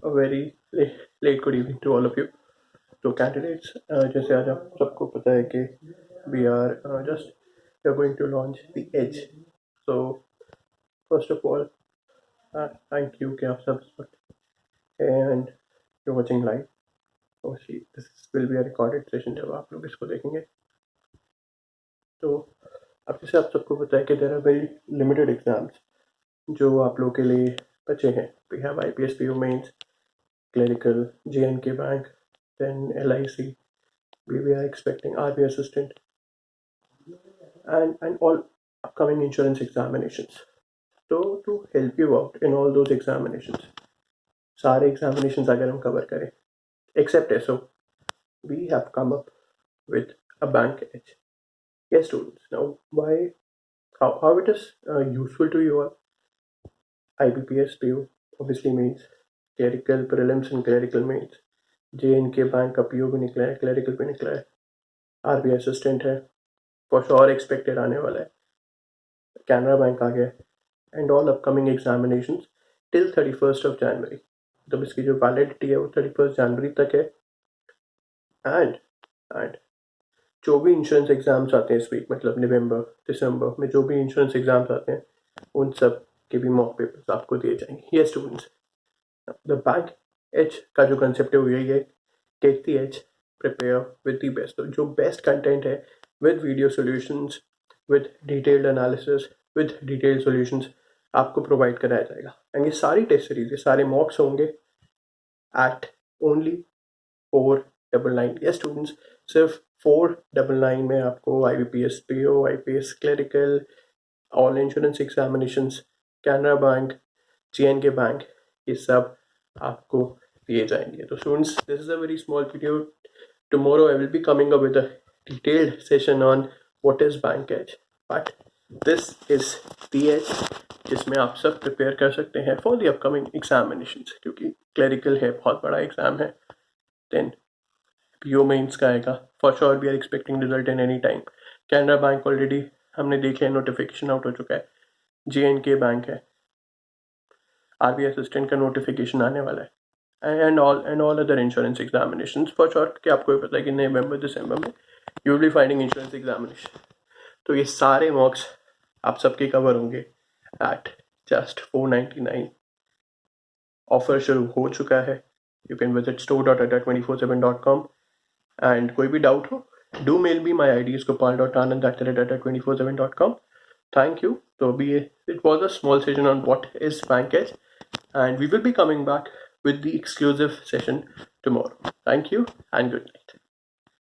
A very late good evening to all of you. So candidates, जैसे आज आप सबको पता है कि we are going to launch the Edge. So first of all, thank you कि आप सब इस वक्त and you're watching live. Obviously this will be a recorded session जब आप लोग इसको देखेंगे. तो अब जैसे आप सबको पता है कि there are very limited exams जो आप लोगों के लिए बचे हैं. We have IBPS PO mains, clerical, J&K bank, then LIC. We are expecting RB assistant and all upcoming insurance examinations. So to help you out in all those examinations, सारे examinations अगर हम cover करें except SO, we have come up with a bank edge. Yes students, now how it is useful to you all? IBPS PO obviously means clerical prelims and clerical mains. J&K bank का PO भी निकला है, clerical भी निकला है, RB assistant है, for sure expected आने वाला है, कैनरा बैंक आ गया, and all upcoming examinations till 31st of January. तो इसकी जो वैलिडिटी है वो 31st जनवरी तक है. एंड जो भी इंश्योरेंस एग्जाम्स आते हैं इस वीक, मतलब नवंबर दिसंबर में जो भी इंश्योरेंस एग्जाम्स आते हैं उन सब के भी मॉक पेपर्स आपको दिए जाएंगे. ये स्टूडेंट्स, द बैंक एच का जो कंसेप्ट है वो यही है, get the H, prepare with the best. तो जो बेस्ट कंटेंट है with video solutions, with detailed analysis, with detailed solutions आपको प्रोवाइड कराया जाएगा. एंड ये सारी टेस्ट सीरीज, ये सारे मॉक्स होंगे एट ओनली 499. ये स्टूडेंट्स, सिर्फ 499 में आपको IBPS PO, IPS clerical, all insurance examinations, Canara bank, J&K bank, ये सब आपको दिए जाएंगे. तो students, this is a very small video. Tomorrow I will be coming up with a detailed session on what is bank edge, but this is the edge जिसमें आप सब prepare कर सकते हैं फॉर द अपकमिंग एग्जामिनेशंस, क्योंकि clerical है, बहुत बड़ा एग्जाम है. देन PO मेंस का आएगा, for sure we are expecting result in any time. Canara bank already हमने देखे हैं, नोटिफिकेशन आउट हो चुका है. J&K बैंक है, RB असिस्टेंट का नोटिफिकेशन आने वाला है, and all other insurance examinations. For sure कि आपको भी पता है कि नवंबर दिसंबर में you will be finding insurance examination. तो ये सारे मॉक्स आप सबके कवर होंगे एट जस्ट 499. ऑफर शुरू हो चुका है. You can visit store.adda247.com. And कोई भी डाउट हो, do mail me. My ID is gopal.anand@adda247.com. Thank you. So it was a small session on what is bank edge, and we will be coming back with the exclusive session tomorrow. Thank you and good night.